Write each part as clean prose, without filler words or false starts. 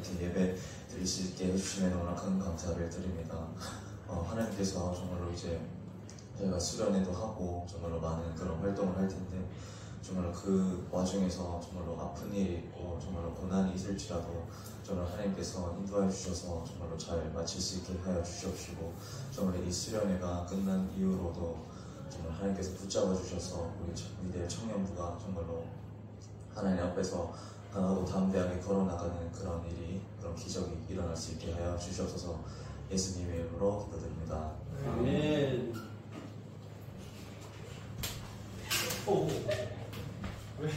이렇게 예배 드릴 수 있게 해주시면 너무나 큰 감사를 드립니다. 하나님께서 정말로 이제 저희가 수련회도 하고 정말로 많은 그런 활동을 할 텐데 정말로 그 와중에서 정말로 아픈 일이 있고 정말로 고난이 있을지라도 정말 하나님께서 인도하여 주셔서 정말로 잘 마칠 수 있게 하여 주시옵시고 정말 이 수련회가 끝난 이후로도 정말 하나님께서 붙잡아 주셔서 우리 미대 청년부가 정말로 하나님 앞에서 강하고 담대하게 걸어나가는 그런 일이 그런 기적이 일어날 수 있게 하여 주시옵소서. 예수님의 이름으로 기도드립니다. 아멘. 오. 왜?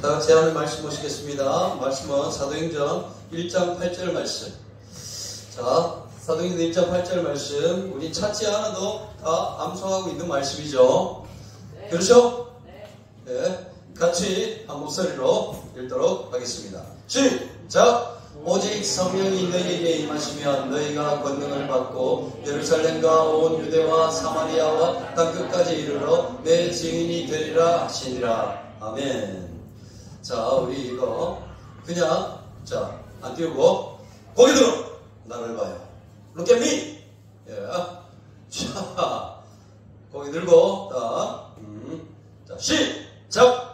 다 같이 하는 말씀 보시겠습니다. 말씀은 사도행전 1장 8절 말씀. 자, 사도행전 1장 8절 말씀. 우리 찾지 않아도 다 암송하고 있는 말씀이죠. 네. 그렇죠? 네. 같이 한 목소리로 읽도록 하겠습니다. 시작! 오직 성령이 너희에게 임하시면 너희가 권능을 받고 예루살렘과 온 유대와 사마리아와 땅끝까지 이르러 내 증인이 되리라 하시니라. 아멘. 자, 우리 이거 그냥 자, 안 띄우고 고개 들어 나를 봐요. Look at me. 예. 자, 고개 들고 자, 시작.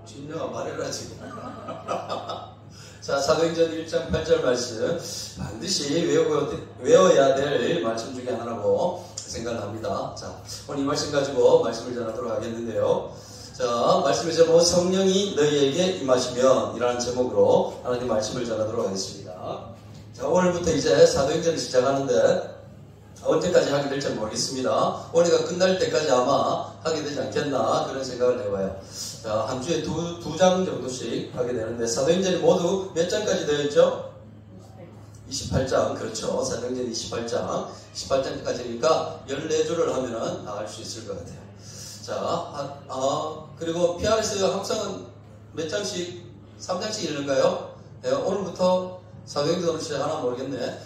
진정아 말해라 지금. 자, 사도행전 1장 8절 말씀 반드시 외워야 될 말씀 중에 하나라고 생각합니다. 자, 오늘 이 말씀 가지고 말씀을 전하도록 하겠는데요. 자, 말씀의 제목 성령이 너희에게 임하시면 이라는 제목으로 하나님 말씀을 전하도록 하겠습니다. 자, 오늘부터 이제 사도행전을 시작하는데 언제까지 하게 될지 모르겠습니다. 올해가 끝날 때까지 아마 하게 되지 않겠나 그런 생각을 해봐요. 자, 한 주에 두 장 정도씩 하게 되는데 사도행전이 모두 몇 장까지 되어 있죠? 28장. 그렇죠. 사도행전 28장까지니까 14주를 하면은 다 할 수 있을 것 같아요. 자, 그리고 PRS 항상 몇 장씩 3장씩 읽는가요? 네, 오늘부터 사도행전을 시작하나 모르겠네.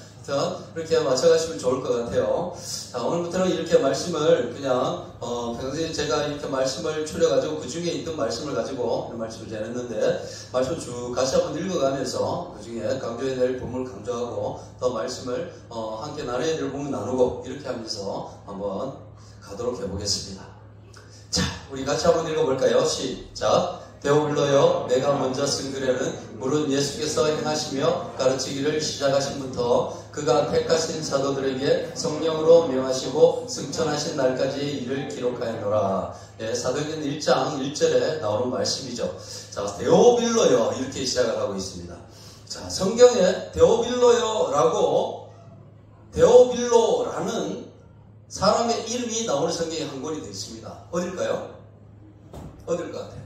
그렇게 맞춰가시면 좋을 것 같아요. 자, 오늘부터는 이렇게 말씀을 그냥 평소에 제가 이렇게 말씀을 추려가지고 그 중에 있던 말씀을 가지고 이런 말씀을 전했는데 말씀을 쭉 같이 한번 읽어가면서 그 중에 강조해야 될 부분을 강조하고 또 말씀을 함께 나눠야 될 부분 나누고 이렇게 하면서 한번 가도록 해보겠습니다. 자, 우리 같이 한번 읽어볼까요? 시작. 데오빌로여, 내가 먼저 쓴 글에는 물은 예수께서 행하시며 가르치기를 시작하신부터 그가 택하신 사도들에게 성령으로 명하시고 승천하신 날까지의 일을 기록하였노라. 네, 사도행전 1장 1절에 나오는 말씀이죠. 자, 데오빌로여 이렇게 시작을 하고 있습니다. 자, 성경에 데오빌로라는 사람의 이름이 나오는 성경이 한 권이 되어 있습니다. 어딜까요? 어딜 것 같아요?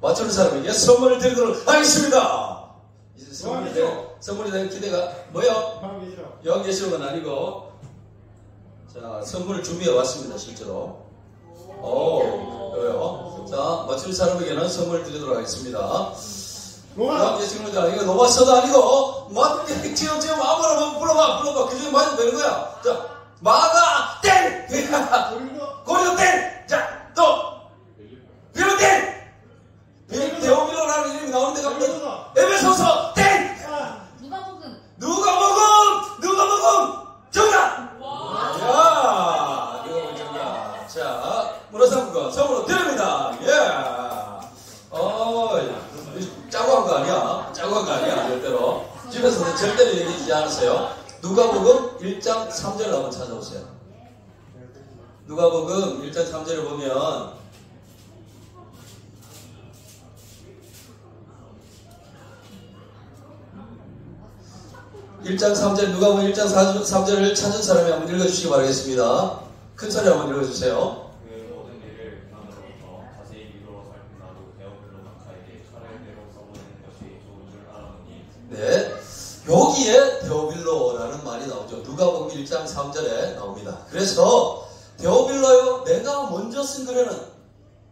맞추는 사람에게 선물을 드리도록 하겠습니다. 이제 선물이 되는 기대가 뭐요? 여기 계시는 건 아니고 자, 선물을 준비해 왔습니다. 실제로. 그래요. 자, 맞추는 사람에게는 선물을 드리도록 하겠습니다. 여기 계시는 건 아니고 노바서도 아니고 지금 아무나 불러봐. 그 중에 맞으면 되는 거야. 자, 마가 땡! 고려 땡! 자, 또 비로 땡! 데오빌로라는 이름이 나오는 데가 에베소서 땡! 누가복음 정답! 야, 누가복음 정답. 자, 문화상품권 선물로 드립니다. 예. 짜고 한 거 아니야? 절대로. 집에서는 절대로 얘기하지 않으세요. 누가복음 1장 3절을 한번 찾아보세요. 누가복음 1장 3절을 보면 1장 3절, 누가복음 1장 3절을 찾은 사람이 한번 읽어주시기 바라겠습니다. 큰 소리 한번 읽어주세요. 그 모든 일을 나로부터 자세히 미루어 살핀 나누고 네. 여기에 데오빌로라는 말이 나오죠. 누가복음 1장 3절에 나옵니다. 그래서 데오빌로요, 내가 먼저 쓴 글에는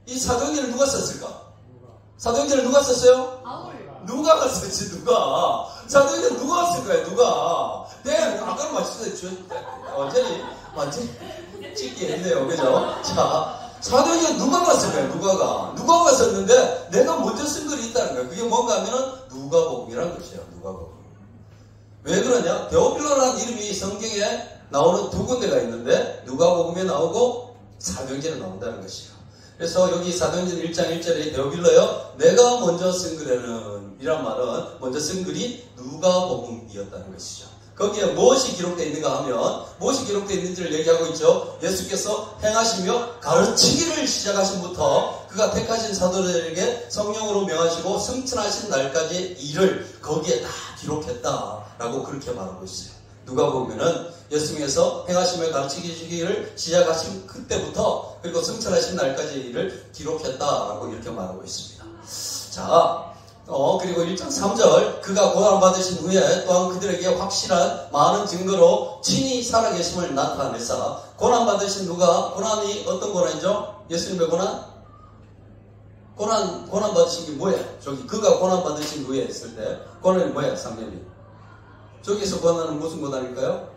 이 사도행전을 누가 썼을까? 사도행전을 누가 썼어요? 누가가 썼지, 누가. 사도행전 누가 쓸 거야, 누가. 네, 아까는 말씀드렸죠. 완전히 찍기 했네요. 그죠? 자, 사도행전 누가가 쓸 거야, 누가가 썼는데 내가 먼저 쓴 글이 있다는 거야. 그게 뭔가 하면은 누가복음이라는 것이에요, 누가복음. 왜 그러냐? 데오빌로라는 이름이 성경에 나오는 두 군데가 있는데 누가복음에 나오고 사도행전에 나온다는 것이에요. 그래서 여기 사도행전 1장 1절에 데오빌로요, 내가 먼저 쓴 글에는 이란 말은 먼저 쓴 글이 누가복음이었다는 것이죠. 거기에 무엇이 기록되어 있는가 하면 무엇이 기록되어 있는지를 얘기하고 있죠. 예수께서 행하시며 가르치기를 시작하신부터 그가 택하신 사도들에게 성령으로 명하시고 승천하신 날까지의 일을 거기에 다 기록했다라고 그렇게 말하고 있어요. 누가복음에는 예수님께서 행하시며 가르치기를 시작하신 그때부터 그리고 승천하신 날까지의 일을 기록했다라고 이렇게 말하고 있습니다. 자, 그리고 1장 3절 그가 고난받으신 후에 또한 그들에게 확실한 많은 증거로 친히 살아계심을 나타내사. 고난받으신 누가? 고난이 어떤 고난이죠? 예수님의 고난 받으신 게 뭐예요? 저기 그가 고난받으신 후에 했을 때 고난이 뭐예요? 상념이 저기서 고난은 무슨 고난일까요?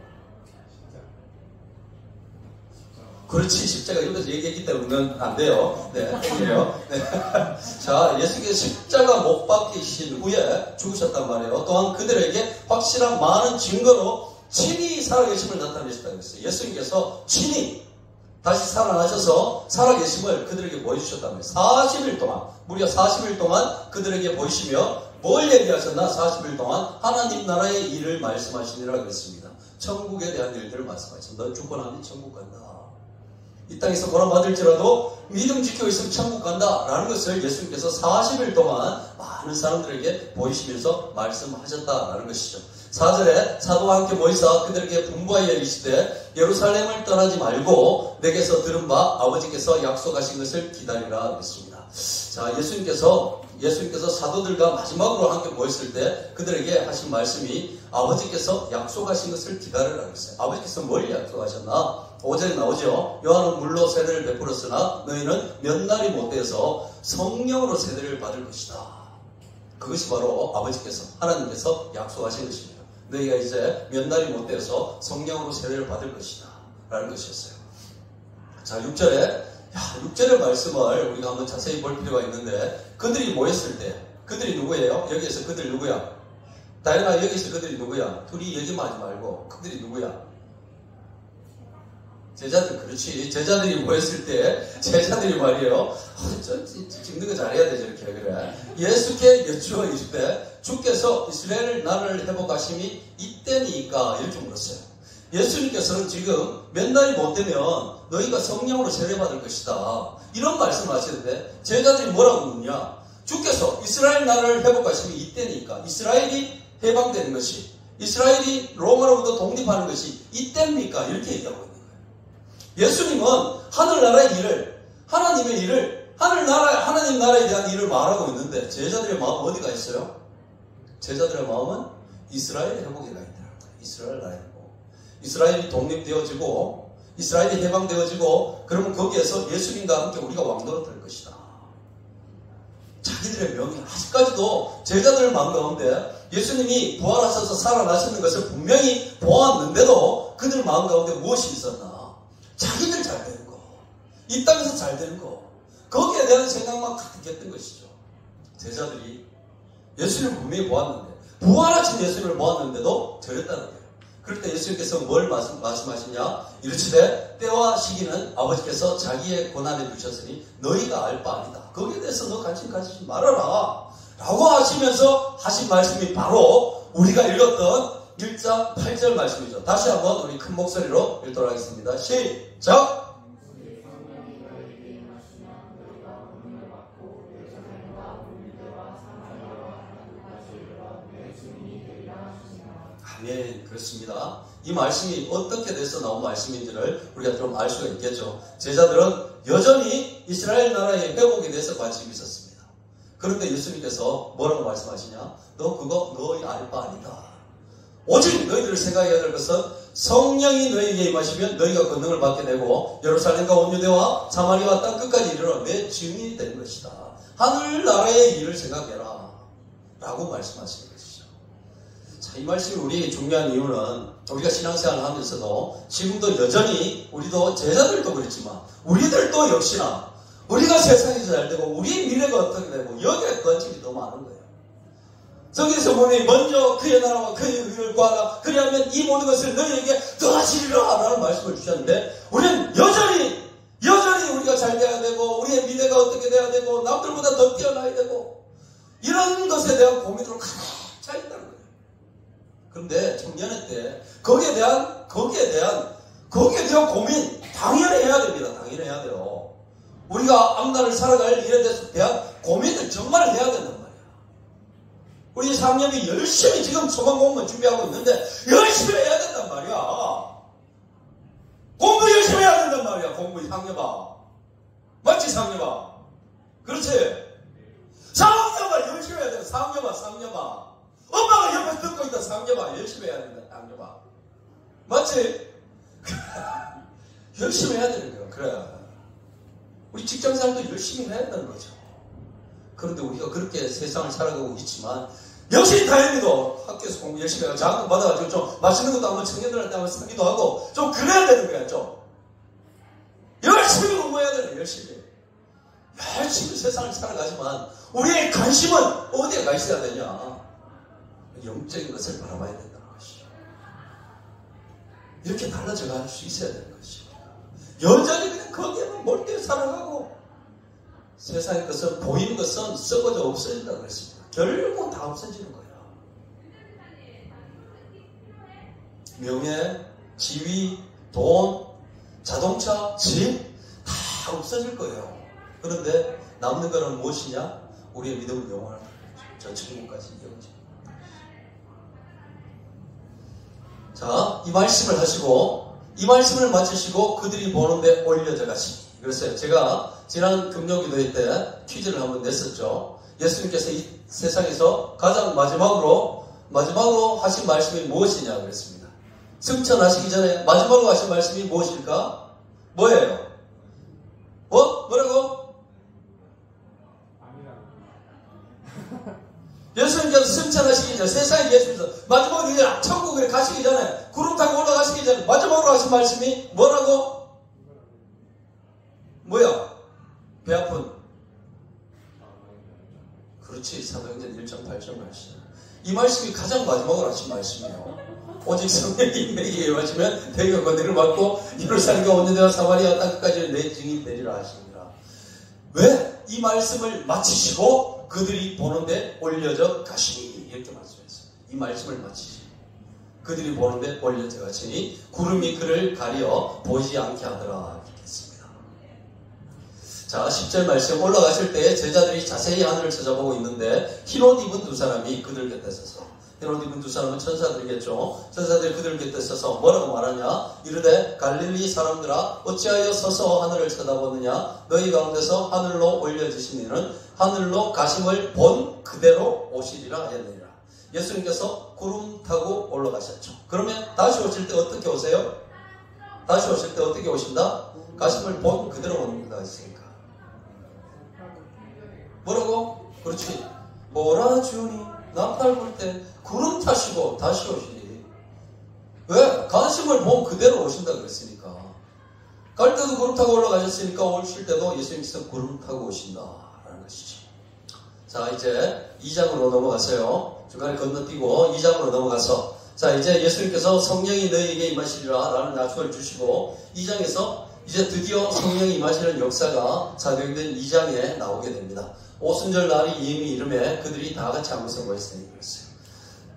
그렇지, 십자가 여기서 얘기했기 때문에 안 돼요. 네, 아니에요. 네. 자, 예수께서 십자가 못 박히신 후에 죽으셨단 말이에요. 또한 그들에게 확실한 많은 증거로 친히 살아계심을 나타내셨다고 했어요. 예수님께서 친히 다시 살아나셔서 살아계심을 그들에게 보여주셨단 말이에요. 40일 동안, 무려 40일 동안 그들에게 보이시며 뭘 얘기하셨나? 40일 동안 하나님 나라의 일을 말씀하시니라 그랬습니다. 천국에 대한 일들을 말씀하셨습니다. 너 죽고 나면 천국 간다. 이 땅에서 고난받을지라도 믿음 지키고 있으면 천국 간다 라는 것을 예수님께서 40일 동안 많은 사람들에게 보이시면서 말씀하셨다라는 것이죠. 4절에 사도와 함께 모이사 그들에게 분부하여 이르시되 예루살렘을 떠나지 말고 내게서 들은 바 아버지께서 약속하신 것을 기다리라 그랬습니다. 자, 예수님께서 사도들과 마지막으로 함께 모였을 때 그들에게 하신 말씀이 아버지께서 약속하신 것을 기다리라 그랬어요. 아버지께서 뭘 약속하셨나? 5절에 나오죠. 요한은 물로 세례를 베풀었으나 너희는 몇 날이 못돼서 성령으로 세례를 받을 것이다. 그것이 바로 아버지께서 하나님께서 약속하신 것입니다. 너희가 이제 몇 날이 못돼서 성령으로 세례를 받을 것이다 라는 것이었어요. 자, 6절의 말씀을 우리가 한번 자세히 볼 필요가 있는데 그들이 모였을 때 그들이 누구예요? 여기에서 그들 누구야? 다현아, 여기서 그들이 누구야? 둘이 얘기만 하지 말고 그들이 누구야? 제자들. 그렇지. 제자들이 모였을 때 제자들이 말이에요. 찍는 거 잘해야 돼 저렇게. 그래. 예수께 여쭈어 이르되 주께서 이스라엘 나라를 회복하심이 이때니까 이렇게 물었어요. 예수님께서는 지금 몇 날이 못 되면 너희가 성령으로 세례받을 것이다 이런 말씀을 하시는데 제자들이 뭐라고 묻냐? 주께서 이스라엘 나라를 회복하심이 이때니까 이스라엘이 해방되는 것이 이스라엘이 로마로부터 독립하는 것이 이때입니까? 이렇게 얘기하고 있는 거예요. 예수님은 하늘나라의 일을 하나님의 일을 하나님 나라에 대한 일을 말하고 있는데 제자들의 마음 어디가 있어요? 제자들의 마음은 이스라엘 회복에 가 있다는 거예요. 이스라엘 나라의 회복. 이스라엘이 독립되어지고 이스라엘이 해방되어지고 그러면 거기에서 예수님과 함께 우리가 왕도로 될 것이다. 자기들의 명예 아직까지도 제자들 마음 가운데 예수님이 부활하셔서 살아나시는 것을 분명히 보았는데도 그들 마음 가운데 무엇이 있었나? 자기들 잘 되는 거, 이 땅에서 잘 되는 거, 거기에 대한 생각만 가득했던 것이죠. 제자들이 예수님을 분명히 보았는데 부활하신 예수님을 보았는데도 저랬다는 거예요. 그럴 때 예수님께서 뭘 말씀하시냐? 이르시되 때와 시기는 아버지께서 자기의 고난에 두셨으니 너희가 알 바 아니다. 거기에 대해서 너 관심 가지지 말아라 라고 하시면서 하신 말씀이 바로 우리가 읽었던 1장 8절 말씀이죠. 다시 한번 우리 큰 목소리로 읽도록 하겠습니다. 시작! 아멘. 그렇습니다. 이 말씀이 어떻게 돼서 나온 말씀인지를 우리가 좀 알 수가 있겠죠. 제자들은 여전히 이스라엘 나라의 회복에 대해서 관심이 있었습니다. 그런데 예수님께서 뭐라고 말씀하시냐? 너 그거 너희 알 바 아니다. 오직 너희들 생각해야 될 것은 성령이 너희에게 임하시면 너희가 권능을 받게 되고 예루살렘과 온 유대와 사마리아와 땅 끝까지 이르러 내 증인이 되는 것이다. 하늘나라의 일을 생각해라 라고 말씀하시는 것이죠. 자, 이 말씀이 우리 중요한 이유는 우리가 신앙생활을 하면서도 지금도 여전히 우리도 제자들도 그렇지만 우리들도 역시나 우리가 세상에서 잘 되고 우리의 미래가 어떻게 되고 여기에 관심이 더 많은 거예요. 저기서 보니 먼저 그의 나라와 그의 의를 구하라. 그리하면 이 모든 것을 너희에게 더하시리라 라는 말씀을 주셨는데 우리는 여전히 우리가 잘 돼야 되고 우리의 미래가 어떻게 돼야 되고 남들보다 더 뛰어나야 되고 이런 것에 대한 고민으로 가득 차 있다는 거예요. 그런데 청년회 때 거기에 대한 고민 당연히 해야 됩니다. 당연히 해야 돼요. 우리가 앞날을 살아갈 일에 대한 고민을 정말 해야 된단 말이야. 우리 상념이 열심히 지금 소방 공무원 준비하고 있는데 열심히 해야 된단 말이야. 공부 열심히 해야 된단 말이야. 공부 상념아. 맞지 상념아? 그렇지? 상념아 열심히 해야 돼. 상념아. 엄마가 옆에 듣고 있다. 상념아 열심히 해야 된다. 상념아. 맞지? 열심히 해야 되는 거야. 그래. 우리 직장생활도 열심히 해야 된다는 거죠. 그런데 우리가 그렇게 세상을 살아가고 있지만 역시 다행히도 학교에서 공부 열심히 해서 자극 받아가지고 좀 맛있는 것도 한번 청년들한테 한번 사기도 하고 좀 그래야 되는 거야. 좀 열심히 공부해야 되네. 열심히 세상을 살아가지만 우리의 관심은 어디에 가 있어야 되냐? 영적인 것을 바라봐야 된다는 것이죠. 이렇게 달라져 갈 수 있어야 되는 것이죠. 여전히 그냥 거기에만 몰두해 살아가고 세상의 것은 보이는 것은 썩어져 없어진다고 그랬습니다. 결국 다 없어지는 거예요. 명예, 지위, 돈, 자동차, 집 다 없어질 거예요. 그런데 남는 것은 무엇이냐? 우리의 믿음은 영원하다. 저 천국까지 이어지는. 자, 이 말씀을 하시고 이 말씀을 마치시고 그들이 보는데 올려져 가시니. 그래서 제가 지난 금요기도회 때 퀴즈를 한번 냈었죠. 예수님께서 이 세상에서 가장 마지막으로 하신 말씀이 무엇이냐 그랬습니다. 승천하시기 전에 마지막으로 하신 말씀이 무엇일까? 뭐예요? 뭐라고? 예수님께서 승천하시기 전에 세상에 예수님께서 마지막으로 이제 천국에 가시기 전에 구름 타고 올라가시기 전에 마지막으로 하신 말씀이 뭐라고? 뭐야? 배 아픈. 그렇지. 사도행전 1장 8절 말씀. 이 말씀이 가장 마지막으로 하신 말씀이에요. 오직 성령이 내게 임하시면 대가 권능을 받고 예루살렘과 온 유대와 사마리아 땅 끝까지 내 증인이 되리라 하시니라. 왜? 이 말씀을 마치시고 그들이 보는데 올려져 가시니 이렇게 말씀했어요. 이 말씀을 마치시고 그들이 보는데 올려져 가시니 구름이 그를 가려 보이지 않게 하더라 이렇게 했습니다. 자, 10절 말씀. 올라가실 때 제자들이 자세히 하늘을 쳐다보고 있는데 흰옷 입은 두 사람이 그들 곁에 서서, 흰옷 입은 두 사람은 천사들이겠죠. 천사들이 그들 곁에 서서 뭐라고 말하냐? 이르되 갈릴리 사람들아 어찌하여 서서 하늘을 쳐다보느냐? 너희 가운데서 하늘로 올려지신 이는 하늘로 가심을 본 그대로 오시리라 하였느니라. 예수님께서 구름 타고 올라가셨죠. 그러면 다시 오실 때 어떻게 오세요? 다시 오실 때 어떻게 오신다? 가심을 본 그대로 옵니다 했으니까. 뭐라고? 그렇지. 뭐라 주니 남달 볼 때 구름 타시고 다시 오시니. 왜? 가심을 본 그대로 오신다 그랬으니까. 갈 때도 구름 타고 올라가셨으니까 오실 때도 예수님께서 구름 타고 오신다라는 것이죠. 자, 이제 2장으로 넘어갔어요. 중간에 건너뛰고 2장으로 넘어가서, 자, 이제 예수님께서 성령이 너희에게 임하시리라 라는 약속을 주시고 2장에서 이제 드디어 성령이 임하시는 역사가 사도행전 2장에 나오게 됩니다. 오순절 날이 이미 이름에 그들이 다 같이 안구서 모였으니 그랬어요.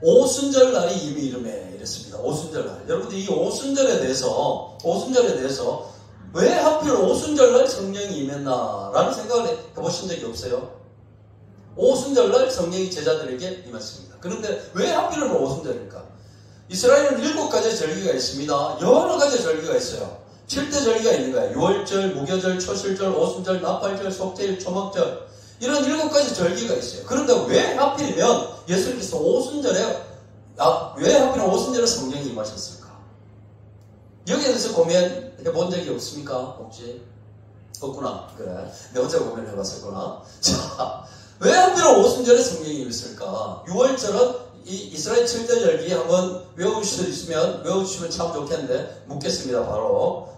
오순절 날이 이미 이름에 이랬습니다. 오순절 날. 여러분들 이 오순절에 대해서 왜 하필 오순절 날 성령이 임했나라는 생각을 해보신 적이 없어요? 오순절 날 성령이 제자들에게 임했습니다. 그런데 왜 하필이면 오순절일까? 이스라엘은 7가지 절기가 있습니다. 여러 가지 절기가 있어요. 7대 절기가 있는 거예요. 유월절, 무교절, 초실절, 오순절, 나팔절, 속죄일, 초막절. 이런 7가지 절기가 있어요. 그런데 왜 하필이면 예수님께서 오순절에 왜 하필이면 오순절에 성령이 임하셨을까? 여기에 대해서 고민해 본 적이 없습니까? 혹시? 없구나. 그래. 내 혼자 고민해 봤었구나. 자, 왜 하필이면 오순절에 성령이 임했을까? 6월절은 이 이스라엘 7대절기 한번 외우실 수 있으면 외우시면 참 좋겠는데 묻겠습니다.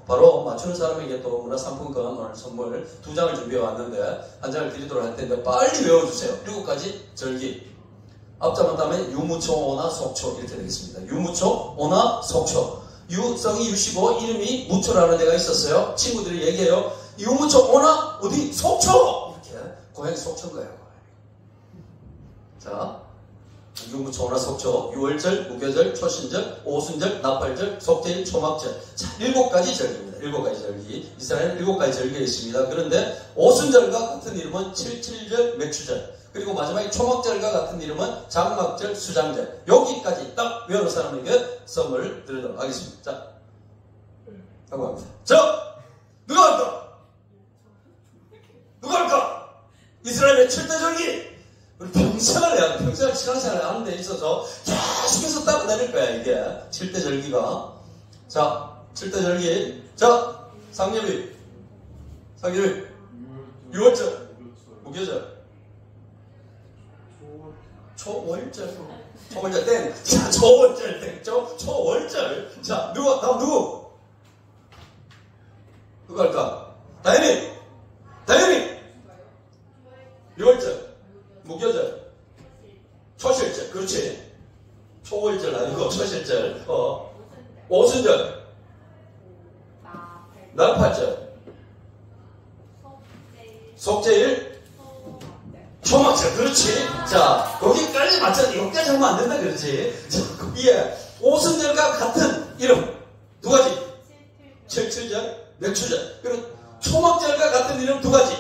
바로 맞추는 사람에게 또 문화상품권 오늘 선물 2장을 준비해 왔는데 한 장을 드리도록 할 텐데 빨리 외워주세요. 7가지 절기. 앞자만 다음에 유무초, 오나, 속초 이렇게 되겠습니다. 유무초, 오나, 속초. 유성이 유시고 이름이 무초라는 데가 있었어요. 친구들이 얘기해요. 유무초, 오나, 어디? 속초! 이렇게 고향이 속초인 거예요. 자, 유무초, 오나, 속초, 6월절, 무교절, 초신절, 오순절, 나팔절, 속죄일, 초막절. 자, 7가지 절기입니다. 7가지 절기. 이스라엘은 7가지 절기가 있습니다. 그런데 오순절과 같은 이름은 77절, 맥추절. 그리고 마지막에 초막절과 같은 이름은 장막절, 수장절. 여기까지 딱 외우는 사람에게 선물 드리도록 하겠습니다. 자, 하고 합니다. 자, 누가 할까? 누가 할까? 이스라엘의 7대절기. 우리 평생을 신앙생활을 하는 데 있어서 계속해서 따라 다닐 거야, 이게. 7대절기가. 자, 7대절기. 자, 상엽이. 6월절. 무교절. 초월절 땡. 자, 초월절 땡. 초월절. 자, 다음 누구 할까? 다현이. 6월절. 무교절. 초실절. 그렇지. 초월절 아니고 초실절. 오순절. 나팔절. 속죄일. 초막절. 그렇지. 자, 거기까지 맞췄는데 여기까지 하면 안 된다 그렇지. 자, 거기에 오순절과 같은 이름 2가지. 77절, 맥추절. 그리고 초막절과 같은 이름 2가지.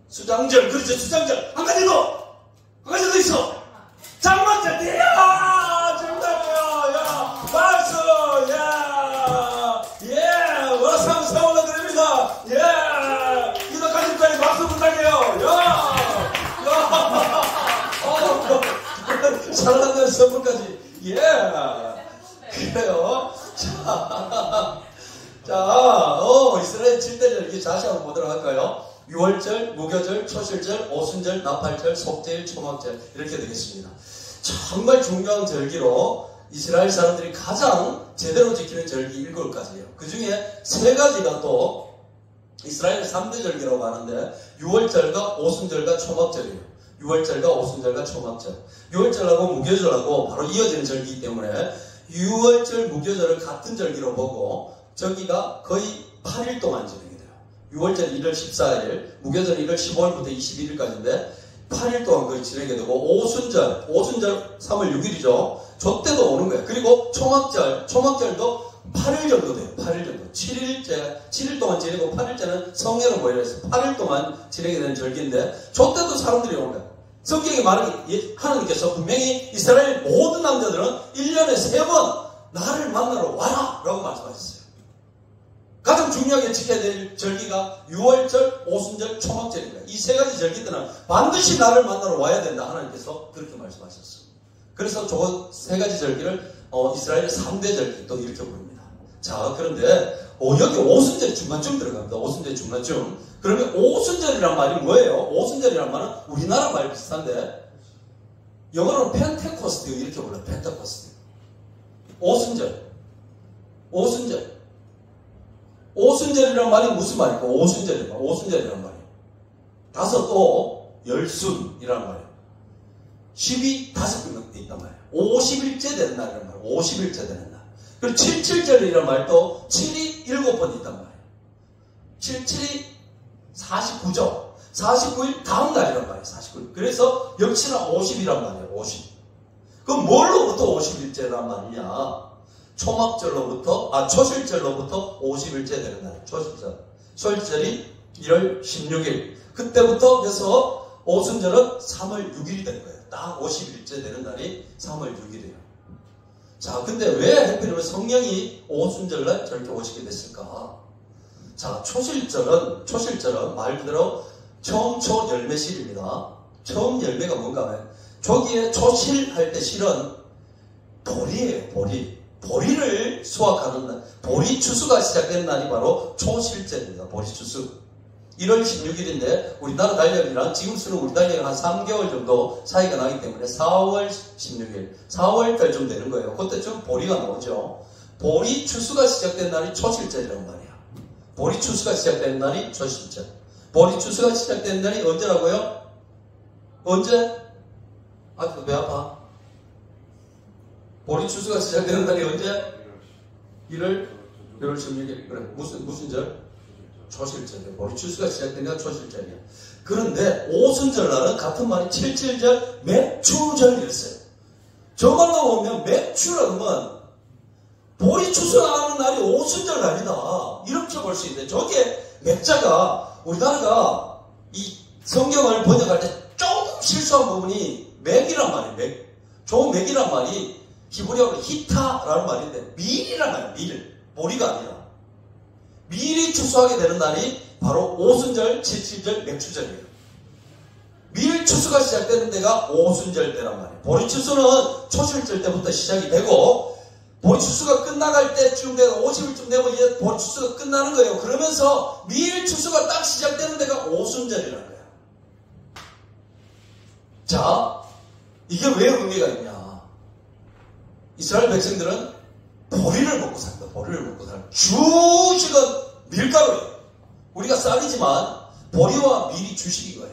수장절. 그렇지. 수장절. 한 가지 더 있어. 장막절. 이야, 정답이야. 야, 박수. 야, 예, 와상사 올라드립니다. 예, 이덕하님까지 박수 부탁해요. 야. 사랑하는 선물까지. 예. 그래요. 자, 이스라엘 7대절기 다시 한번 보도록 할까요? 6월절, 무교절, 초실절, 오순절, 나팔절, 속죄일, 초막절 이렇게 되겠습니다. 정말 중요한 절기로 이스라엘 사람들이 가장 제대로 지키는 절기 7가지예요. 그 중에 3가지가 또 이스라엘 3대절기라고 하는데 6월절과 오순절과 초막절이에요. 6월절과 오순절과 초막절. 6월절하고 무교절하고 바로 이어지는 절기이기 때문에 6월절, 무교절을 같은 절기로 보고 저기가 거의 8일 동안 진행이 돼요. 6월절 1월 14일, 무교절 1월 15일부터 21일까지인데 8일 동안 거의 진행이 되고 오순절 3월 6일이죠. 저 때도 오는 거예요. 그리고 초막절도 8일 정도 돼요. 8일 정도. 7일 동안 지내고 8일째는 성회로 모여서 8일 동안 진행이 되는 절기인데 저 때도 사람들이 오는 거예요. 성경에 말하기 하나님께서 분명히 이스라엘 모든 남자들은 1년에 3번 나를 만나러 와라 라고 말씀하셨어요. 가장 중요하게 지켜야 될 절기가 6월절, 오순절, 초막절입니다. 이 3가지 절기 때는 반드시 나를 만나러 와야 된다. 하나님께서 그렇게 말씀하셨어요. 그래서 저 3가지 절기를 이스라엘의 3대 절기 또 이렇게 부릅니다. 자, 그런데 여기 오순절이 중간쯤 들어갑니다. 오순절이 중간쯤. 그러면 오순절이란 말이 뭐예요? 오순절이란 말은 우리나라 말 비슷한데 영어로는 펜테코스트 이렇게 불러요. 펜테코스트. 오순절이란 말이 무슨 말일까? 오순절이란 말이 5또 열순이란 말이에요. 10이 5개 있단 말이에요. 50일째 되는 날이란 말이에요. 50일째 되는 날. 그리고 77절이란 말도 7이 7번 있단 말이에요. 77이 49죠. 49일 다음 날이란 말이에요. 49일. 그래서 역시나 50이란 말이에요. 50. 그럼 뭘로부터 50일째란 말이냐? 초실절로부터 50일째 되는 날. 초실절. 초실절이 1월 16일. 그때부터 해서 오순절은 3월 6일이 되는 거예요. 딱 50일째 되는 날이 3월 6일이에요. 자, 근데 왜 하필이면 성령이 오순절날 저렇게 오시게 됐을까? 자, 초실절은 말 그대로 처음 초열매실입니다. 처음 열매가 뭔가 하면 조기에 초실할 때 실은 보리예요. 보리를 수확하는 날, 보리 추수가 시작된 날이 바로 초실절입니다. 보리 추수. 1월 16일인데 우리나라 달력이랑 지금 쓰는 우리 달력이 한 3개월 정도 차이가 나기 때문에 4월 16일, 4월달 좀 되는 거예요. 그때쯤 보리가 나오죠. 보리 추수가 시작된 날이 초실절이란 말이야. 보리 추수가 시작된 날이 초실절. 보리 추수가 시작된 날이 언제라고요? 언제? 아, 배 아파. 보리 추수가 시작되는 날이 언제? 1월 16일. 그래. 무슨 절? 초실절이야. 보리 추수가 시작되니까 초실절이야. 그런데 오순절날은 같은 말이 7.7절 맥추절이었어요. 저말로 보면 맥추라는 건 보리 추수하는 날이 오순절 날이다. 이렇게 볼 수 있는데 저게 맥자가 우리나라가 이 성경을 번역할 때 조금 실수한 부분이 맥이란 말이에요. 좋은 맥이란 말이 히브리어로 히타라는 말인데 밀이란 말이에요. 밀. 보리가 아니라. 밀이 추수하게 되는 날이 바로 오순절, 7.7절, 맥추절이에요. 밀 추수가 시작되는 데가 오순절 때란 말이에요. 보리 추수는 초실절 때부터 시작이 되고 보리 추수가 끝나갈 때쯤 되고 50일쯤 되면 이제 보리 추수가 끝나는 거예요. 그러면서 밀 추수가 딱 시작되는 데가 오순절이라는 거예요. 자, 이게 왜 의미가 있냐? 이스라엘 백성들은 보리를 먹고 삽니다. 보리를 먹고 살아요. 주식은 밀가루예요. 우리가 쌀이지만 보리와 밀이 주식인 거야.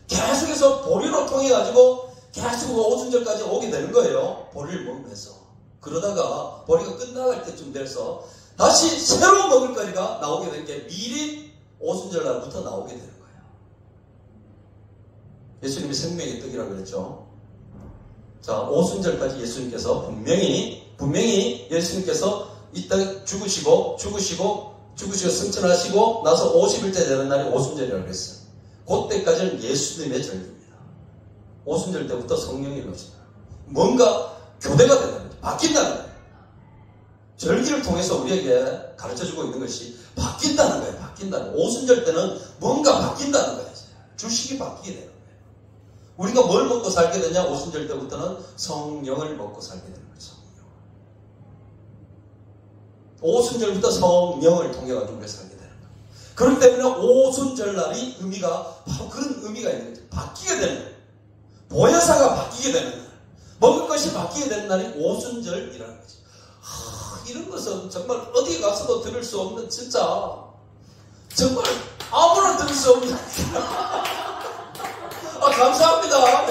계속해서 보리로 통해 가지고 계속 오순절까지 오게 되는 거예요. 보리를 먹으면서. 그러다가 보리가 끝나갈 때쯤 돼서 다시 새로 먹을 거리가 나오게 된 게 밀이 오순절 날부터 나오게 되는 거예요. 예수님이 생명의 떡이라고 그랬죠. 자, 오순절까지 예수님께서 분명히 예수님께서 이 땅에 죽으시고 승천하시고 나서 50일째 되는 날이 오순절이라고 그랬어요. 그때까지는 예수님의 절기입니다. 오순절 때부터 성령이 오신다. 뭔가 교대가 되는 거죠. 바뀐다는 거예요. 절기를 통해서 우리에게 가르쳐주고 있는 것이 바뀐다는 거예요. 바뀐다는 거예요. 오순절 때는 뭔가 바뀐다는 거예요. 주식이 바뀌게 되는 거예요. 우리가 뭘 먹고 살게 되냐? 오순절 때부터는 성령을 먹고 살게 되는 거예요. 오순절부터 성령을 통해가지고 우리가 살게 되는 거예요. 그렇기 때문에 오순절날이 의미가 바로 그런 의미가 있는 거죠. 바뀌게 되는 거예요. 보혜사가 바뀌게 되는 거예요. 먹을 것이 바뀌게 되는 날이 오순절이라는 거죠. 이런 것은 정말 어디에 가서도 들을 수 없는 진짜 정말 아무나 들을 수 없는 감사합니다.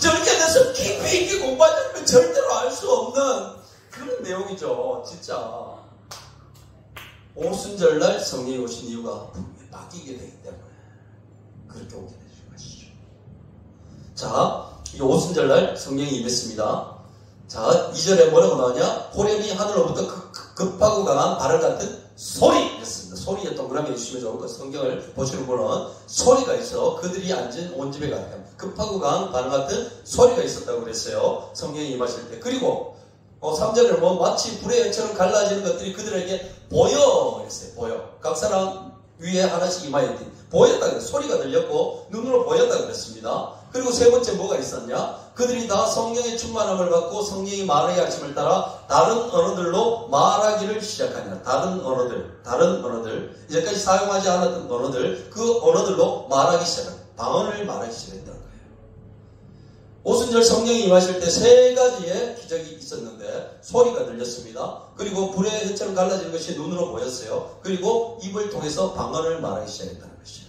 저렇게 대해서 깊이 있게 공부하지 않으면 절대로 알 수 없는 그런 내용이죠. 진짜 오순절날 성령이 오신 이유가 분명히 바뀌게 되기 때문에 그렇게 오게 되는 것이죠. 자, 이 오순절날 성령이 임했습니다. 자, 2절에 뭐라고 나오냐? 호련히 하늘로부터 급하고 강한 발을 같은 소리였습니다. 소리에 동그라미 해주시면 좋을 것. 성경을 보시는 분은 소리가 있어 그들이 앉은 온 집에 가득 급하고 강한 발 같은 소리가 있었다고 그랬어요. 성령이 임하실 때. 그리고 3절에 보면 마치 불의 연처럼 갈라지는 것들이 그들에게 보여 그랬어요. 보여. 각 사람 위에 하나씩 임하였더니 보였다 그랬어요. 소리가 들렸고 눈으로 보였다 그랬습니다. 그리고 세 번째 뭐가 있었냐? 그들이 다 성령의 충만함을 받고 성령이 말하게 하심을 따라 다른 언어들로 말하기를 시작하니라. 다른 언어들, 이제까지 사용하지 않았던 언어들, 그 언어들로 말하기 시작합니다. 방언을 말하기 시작했다는 거예요. 오순절 성령이 임하실 때 세 가지의 기적이 있었는데 소리가 들렸습니다. 그리고 불의 햇처럼 갈라진 것이 눈으로 보였어요. 그리고 입을 통해서 방언을 말하기 시작했다는 것이죠.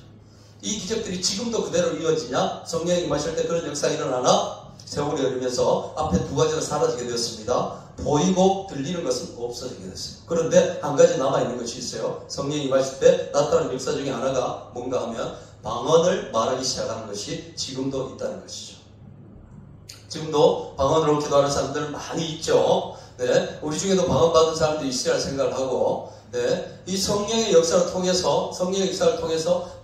이 기적들이 지금도 그대로 이어지냐? 성령이 임하실 때 그런 역사가 일어나나? 세월이 흐르면서 앞에 두 가지가 사라지게 되었습니다. 보이고 들리는 것은 없어지게 됐어요. 그런데 한 가지 남아있는 것이 있어요. 성령이 임하실 때 나타나는 역사 중에 하나가 뭔가 하면 방언을 말하기 시작하는 것이 지금도 있다는 것이죠. 지금도 방언으로 기도하는 사람들 많이 있죠. 네, 우리 중에도 방언 받은 사람들이 있으리라 생각을 하고, 네, 이 성령의 역사를 통해서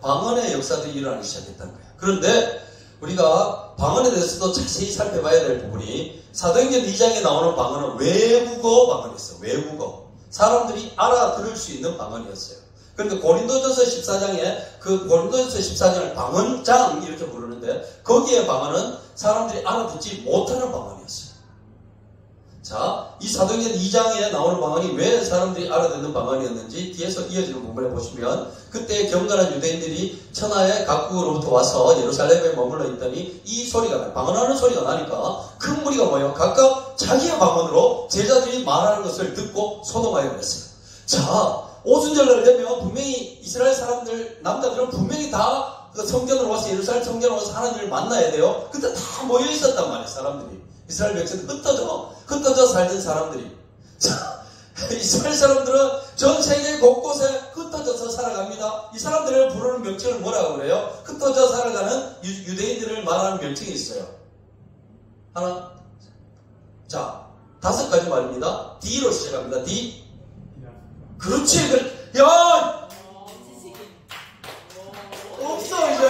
방언의 역사들이 일어나기 시작했다는 거예요. 그런데 우리가 방언에 대해서도 자세히 살펴봐야 될 부분이 사도행전 2장에 나오는 방언은 외국어 방언이 있어요. 외국어. 사람들이 알아들을 수 있는 방언이었어요. 그런데 고린도전서 14장에 그 고린도전서 14장을 방언장 이렇게 부르는데 거기에 방언은 사람들이 알아듣지 못하는 방언이었어요. 자, 이 사도행전 2장에 나오는 방언이 왜 사람들이 알아듣는 방언이었는지 뒤에서 이어지는 부분에 보시면 그때 경건한 유대인들이 천하의 각국으로부터 와서 예루살렘에 머물러 있더니 이 소리가 나요. 방언하는 소리가 나니까 큰 무리가 모여 각각 자기의 방언으로 제자들이 말하는 것을 듣고 소동하여 그랬어요. 자, 오순절날 되면 분명히 이스라엘 사람들, 남자들은 분명히 다 그 성전으로 와서 예루살렘 성전으로 와서 하나님을 만나야 돼요. 그때 다 모여 있었단 말이에요, 사람들이. 이스라엘 백성들 흩어져 살던 사람들이. 자, 이스라엘 사람들은 전 세계 곳곳에 흩어져서 살아갑니다. 이 사람들을 부르는 명칭을 뭐라고 그래요? 흩어져 살아가는 유대인들을 말하는 명칭이 있어요. 하나, 자, 5가지 말입니다. D로 시작합니다. D. 그렇지, 야! 없어, 이제.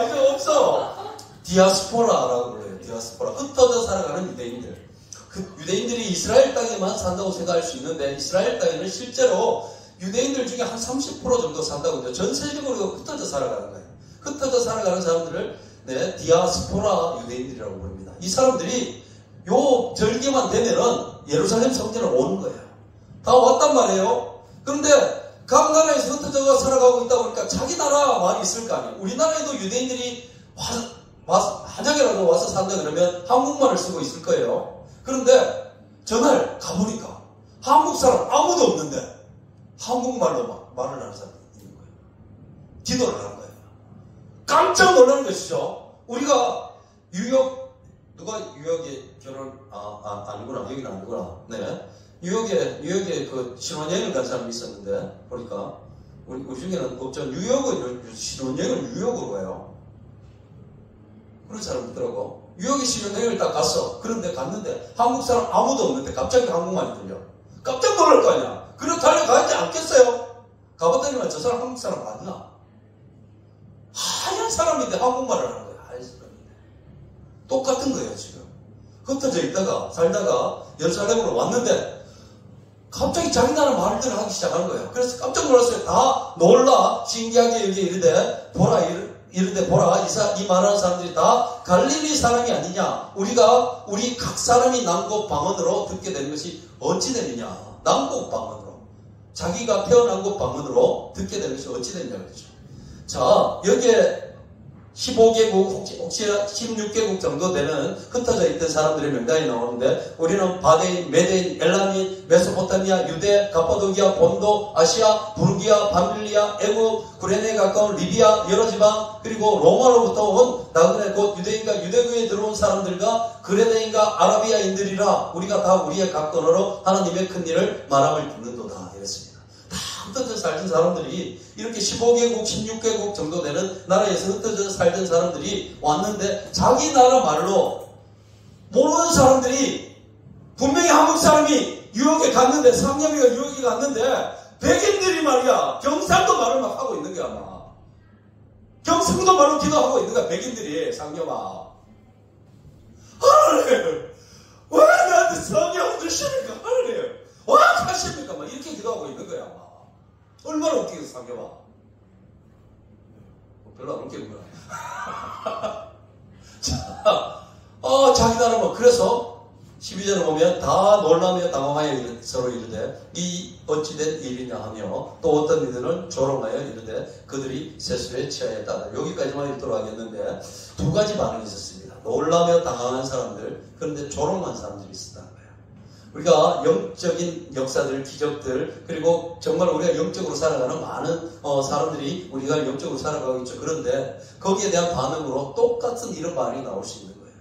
이제 없어. 디아스포라라고 불러요. 디아스포라. 흩어져 살아가는 유대인들. 그 유대인들이 이스라엘 땅에만 산다고 생각할 수 있는데 이스라엘 땅에는 실제로 유대인들 중에 한 30% 정도 산다고 해요. 전 세계적으로 흩어져 살아가는 거예요. 흩어져 살아가는 사람들을 디아스포라 유대인들이라고 부릅니다. 이 사람들이 요 절기만 되면은 예루살렘 성전을 오는 거예요. 다 왔단 말이에요. 그런데 각 나라에서 흩어져 살아가고 있다 보니까 자기 나라만 있을 거 아니에요. 우리나라에도 유대인들이 만약에라도 와서 산다 그러면 한국말을 쓰고 있을 거예요. 그런데 전날 가보니까 한국 사람 아무도 없는데 한국말로 말을 하는 사람이 있는 거예요. 기도를 하는 거예요. 깜짝 놀라는 것이죠. 우리가 누가 뉴욕에 아니구나. 여기는 아니구나. 네. 뉴욕에 그 신혼여행을 간 사람이 있었는데, 보니까, 우리 중에는 없죠. 뉴욕은 신혼여행을 뉴욕으로 가요. 그런 사람 있더라고. 뉴욕에 신혼여행을 딱 갔어. 그런데 갔는데, 한국 사람 아무도 없는데, 갑자기 한국말이 들려. 깜짝 놀랄 거 아니야. 그래, 달려가지 않겠어요? 가봤더니만 저 사람 한국 사람 맞나? 하얀 사람인데 한국말을 하는 거야. 하얀 사람인데. 똑같은 거예요, 지금. 흩어져 있다가, 살다가, 예루살렘으로 왔는데, 갑자기 자기 나라 말들을 하기 시작하는 거예요. 그래서 깜짝 놀랐어요. 다 놀라 신기하게 여기 이르되 보라 이 말하는 사람들이 다 갈릴리 사람이 아니냐. 우리 각 사람이 남곡 방언으로 듣게 되는 것이 어찌 되느냐. 남곡 방언으로 자기가 태어난 곳 방언으로 듣게 되는 것이 어찌 되느냐 그러죠. 자, 여기에 15개국, 혹시 16개국 정도 되는 흩어져 있던 사람들의 명단이 나오는데 우리는 바데인, 메데인, 엘라민, 메소포타미아, 유대, 가파도기아, 본도, 아시아, 부르기아, 밤빌리아, 애국, 구레네에 가까운 리비아, 여러 지방, 그리고 로마로부터 온 나그네 곧 유대인과 유대교에 들어온 사람들과 그레네인과 아라비아인들이라 우리가 다 우리의 각 언어로 하나님의 큰 일을 말함을 듣는도다 이랬습니다. 다 흩어져 살던 사람들이 이렇게 15개국, 16개국 정도 되는 나라에서 흩어져 살던 사람들이 왔는데 자기 나라 말로 모르는 사람들이 분명히 한국 사람이 유역에 갔는데 상념이가 유역에 갔는데 백인들이 말이야 경상도 말을 막 하고 있는 거야 막. 경상도 말로 기도하고 있는 거야 백인들이. 상념아 하나님 왜 나한테 성령 주십니까 하나님 왜 하십니까 막 이렇게 기도하고 있는 거야 막. 얼마나 웃기겠어, 상겨봐. 별로 안 웃기구나. 자, 자기 나라 뭐, 그래서 12절을 보면 다 놀라며 당황하여 서로 이르되, 이 어찌된 일이냐 하며, 또 어떤 이들은 조롱하여 이르되, 그들이 세수에 취하였다. 여기까지만 읽도록 하겠는데, 2가지 반응이 있었습니다. 놀라며 당황한 사람들, 그런데 조롱한 사람들이 있었다는 거예요. 우리가 영적인 역사들, 기적들, 그리고 정말 우리가 영적으로 살아가는 많은 사람들이 우리가 영적으로 살아가고 있죠. 그런데 거기에 대한 반응으로 똑같은 이런 반응이 나올 수 있는 거예요.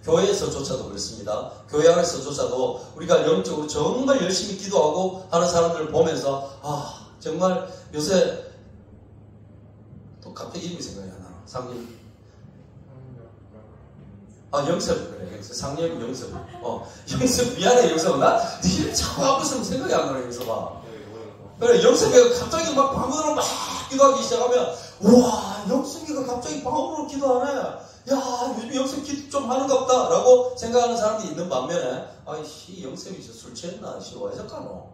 교회에서조차도 그렇습니다. 교회 안에서조차도 우리가 영적으로 정말 열심히 기도하고 하는 사람들을 보면서 정말 요새 또 갑자기 이름이 생각이 안 나요. 상님 영섭, 그래. 영섭. 상념 영섭. 영섭, 미안해, 영섭아. 나 네 이름 자꾸 앞에서 생각이 안 나네, 영섭아. 그래, 영섭이가 갑자기 막 방언으로 막 기도하기 시작하면, 우와, 영섭이가 갑자기 방언으로 기도하네. 야, 요즘 영습 기도 좀 하는가 보다 라고 생각하는 사람들이 있는 반면에 아이씨, 영습이 술 취했나? 왜 저까노?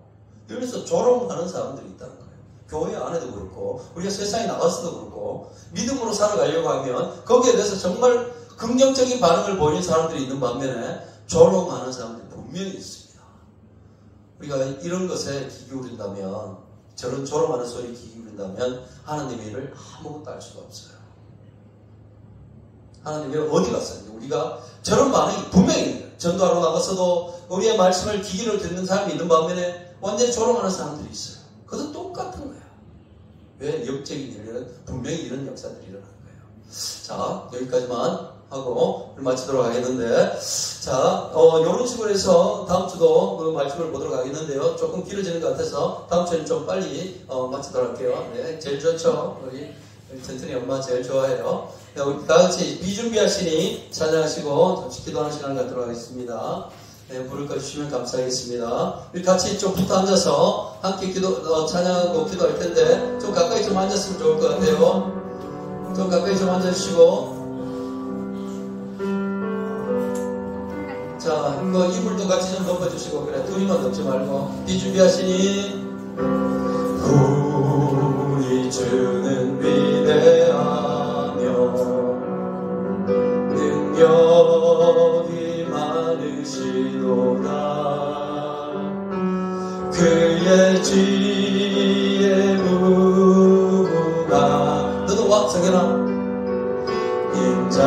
이러면서 조롱하는 사람들이 있다는 거예요. 교회 안에도 그렇고 우리가 세상에 나가서도 그렇고 믿음으로 살아가려고 하면 거기에 대해서 정말 긍정적인 반응을 보이는 사람들이 있는 반면에 조롱하는 사람들이 분명히 있습니다. 우리가 이런 것에 귀 기울인다면, 저런 조롱하는 소리에 귀 기울인다면 하나님의 일을 아무것도 알 수가 없어요. 하나님이 어디 갔어요? 우리가 저런 반응이 분명히 전도하러 나가서도 우리의 말씀을 귀기를 듣는 사람이 있는 반면에 완전히 조롱하는 사람들이 있어요. 그것도 똑같은 거예요. 왜? 영적인 일은 분명히 이런 역사들이 일어나는 거예요. 자, 여기까지만 하고 마치도록 하겠는데, 자, 이런 식으로 해서 다음 주도 그 말씀을 보도록 하겠는데요. 조금 길어지는 것 같아서 다음 주에는 좀 빨리 마치도록 할게요. 네, 제일 좋죠. 우리 전튼이 엄마 제일 좋아해요. 네, 우리 다 같이 비준비하시니 찬양하시고 잠시 기도하는 시간을 갖도록 하겠습니다. 네, 불을 꺼주시면 감사하겠습니다. 우리 같이 좀 붙어 앉아서 함께 찬양하고 기도할 텐데, 좀 가까이 좀 앉았으면 좋을 것 같아요. 좀 가까이 좀 앉아주시고. 자, 그 이불도 같이 좀 덮어주시고, 그래, 둘이만 덮지 말고. 비준비하시니. 우리 주는 위대하며 능력이 많으시도다. 그의 지혜 무궁한. 너도 와, 성현아. 인자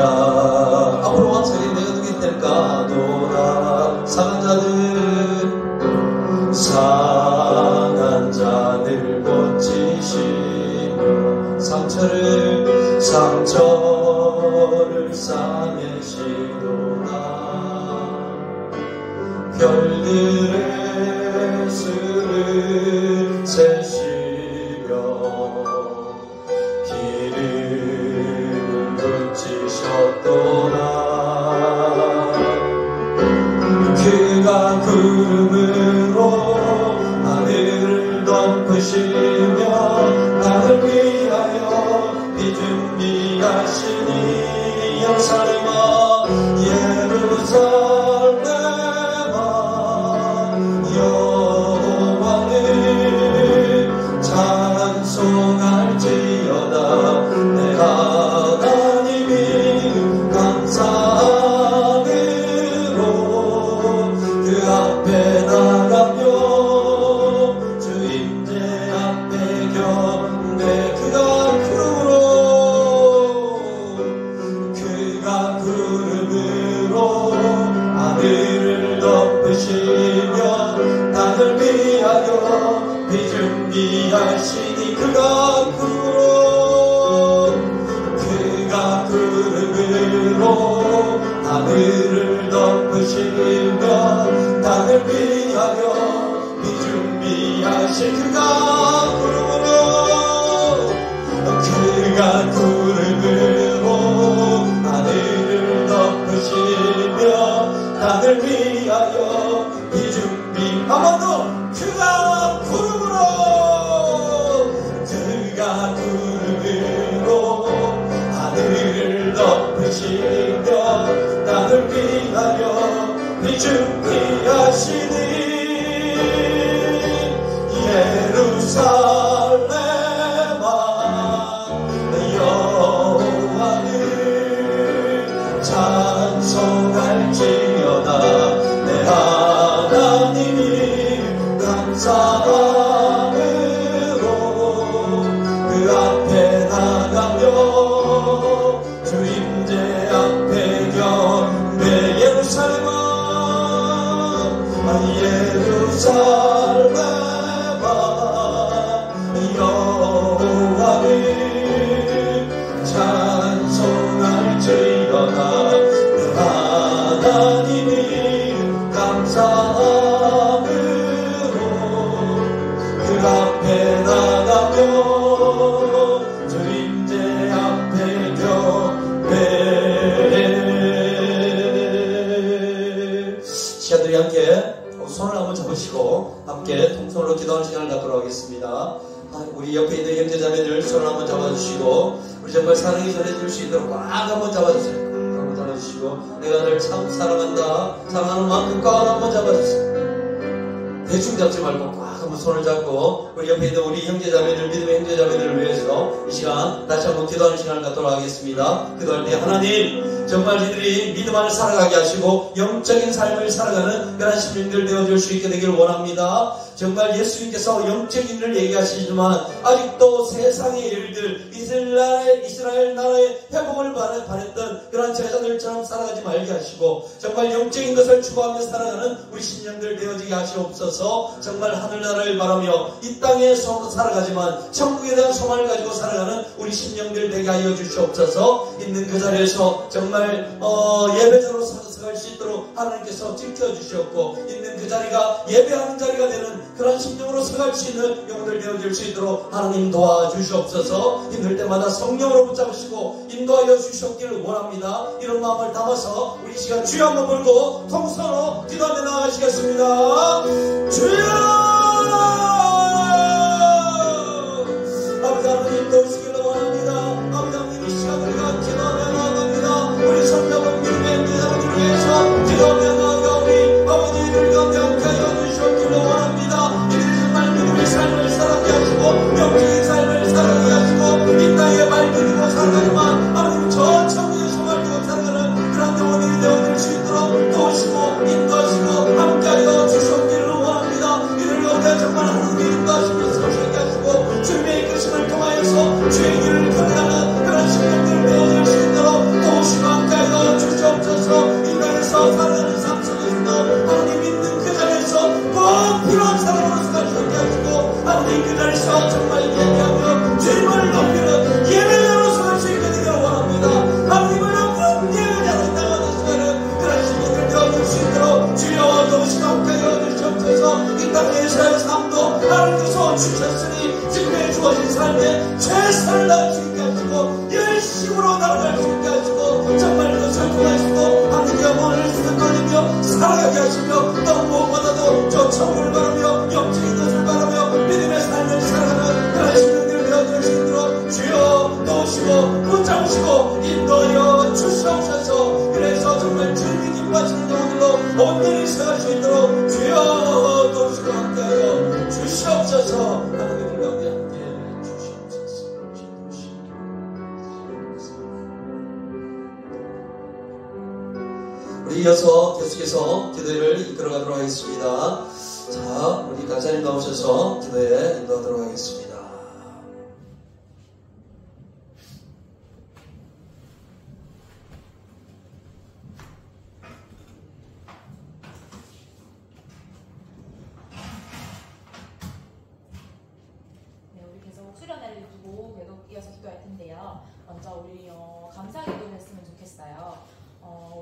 앞으로 와, 성현이 내가 누구일 때일까도다. 상한 자들 고치시며 상처를 싸매시도다. 별들의 수를 세시며 기름을 붓지셨도다. 그가 구름으로 하늘을 덮으시며 나를 위하여 비준비하시니. 예루살렘아 예루살렘아 여호와를 찬송할지어다. 내 하나님이 감사함으로 그 앞에 나가며 주 임재 앞에 경배. 그가 구름으로 하늘을 덮으시며 나를 위하여 비준비하시니. 그가 구름으로 하늘을 덮으시며 나를 위하여 비준비하신. 그가 구름으로 하늘을 덮으시며 나를 위하여 비준비. 한 번 더. 그가 구름으로 하늘을 덮으시며 나를 위하여 비준비하시니. 예루살렘아 여호와를 찬송할지어다. 내 하나님이 감사함으로 그 앞에 나가며 주 임재 앞에 경배. 예루살렘아 여호와를 찬송할지어다. 내 하나님이 감사함으로 그 앞에 나가며 주 임재 앞에 경배. 시아들이 함께 손을 한번 잡으시고 함께 통성으로 기도하는 시간을 갖도록 하겠습니다. 우리 옆에 있는 형제자매들 손을 한번 잡아주시고 우리 정말 사랑이 전해질 수 있도록 꽉 한번 잡아주세요. 잡아주시고 내가 널 참 사랑한다 사랑하는 만큼 꽉 한번 잡아주세요. 대충 잡지 말고 꽉 한번 손을 잡고 우리 옆에 있는 우리 형제자매들 믿음의 형제자매들을 위해서 이 시간 다시 한번 기도하는 시간을 갖도록 하겠습니다. 기도할 때 하나님 정말 이들이 믿음 안을 살아가게 하시고 영적인 삶을 살아가는 그런 심령들 되어줄 수 있게 되기를 원합니다. 정말 예수님께서 영적인 일을 얘기하시지만 아직도 세상의 일들 이스라엘 나라의 회복을 바랬던 그런 제자들처럼 살아가지 말게 하시고 정말 영적인 것을 추구하며 살아가는 우리 신령들 되어지게 하시옵소서. 정말 하늘나라를 바라며 이 땅에서 살아가지만 천국에 대한 소망을 가지고 살아가는 우리 신령들 되게 하여 주시옵소서. 있는 그 자리에서 정말 예배자로 살아갈 수 있도록 하나님께서 지켜주시옵고 있는 그 자리가 예배하는 자리가 되는 그런 심령으로 살아갈 수 있는 영혼들 되어줄 수 있도록 하나님 도와주시옵소서. 힘들 때마다 성령으로 붙잡으시고 인도하여 주시옵기를 원합니다. 이런 마음을 담아서 우리 시간 주여 한번 불고 통성으로 기도하며 나아가시겠습니다. 주여 아버지 하나님 도우시기를 원합니다. 아버지 하나님 이 시간 우리가 기도하며 나아갑니다. 우리 성령을 믿음의 믿음을 위해서 기도하며 나아가오니 아버지를 가운데 함께 하여 주시옵기를 원합니다. 이들이 정말 믿음의 삶을 살아가게 하시고 영적인 삶을 살아가게 하시고 이 땅에 말 믿고 살아가지만 하나님 저 천국에 소망을 두고 살아가는 그런 영혼들이 되어줄 수 있도록 도우시고 인도하시고 함께 하여 주시옵기를 원합니다. 이들 가운데 정말 하나님의 인도하시면서 살게 하시고 주님의 이끄심을 통하여서 주의 길을 걸어가는 그런 심령들을 되어줄 수 있도록 도우시고 함께 하여 주시옵소서. 이 땅에서 살아가는 삶 속에서도 하나님 있는 그 자리에서 꼭 필요한 사람으로서 살게 하시고 하나님 그 자리에서 정말 예배하며 주님을 높이는 예배자로서 갈 수 있게 되기를 원합니다. 하나님을 높은 예배자로 나아가시는 그런 시민들 되어줄 수 있도록 주여 도우시고 함께 하여 주시옵소서. 이 땅에서의 삶도 하나님께서 주셨으니 지금에 주어진 삶에 최선을 다할 수 있게 하시고 열심으로 나아갈 수 있게 하시고 정말 그것을 통하시고 하나님 영혼을 쓰거리며 살아가게 하시며 또 무엇보다도 저 천국을 바라며 영적인 것을 바라며 믿음의 삶을 살아가는 그런 신령들 되어줄 수 있도록 주여 도우시고 붙잡으시고 인도하여 주시옵소서. 그래서 정말 주님이 기뻐하시는 영혼들로 온전히 살아갈 수 있도록 주여 도우시고 함께하여 주시옵소서. 하나님 가운데 함께 주시옵소서. 우리 이어서 계속해서 기도를 이끌어가도록 하겠습니다. 자, 우리 간사님 나오셔서 기도에 인도하도록 하겠습니다. 네, 우리 계속 수련회를 두고 계속 이어서 기도할 텐데요. 먼저 우리 감사 기도를 했으면 좋겠어요.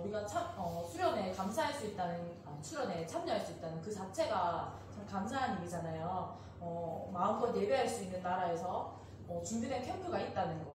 우리가 수련회에 감사할 수 있다는, 수련회에 참여할 수 있다는 그 자체가 참 감사한 일이잖아요. 마음껏 예배할 수 있는 나라에서 준비된 캠프가 있다는 거.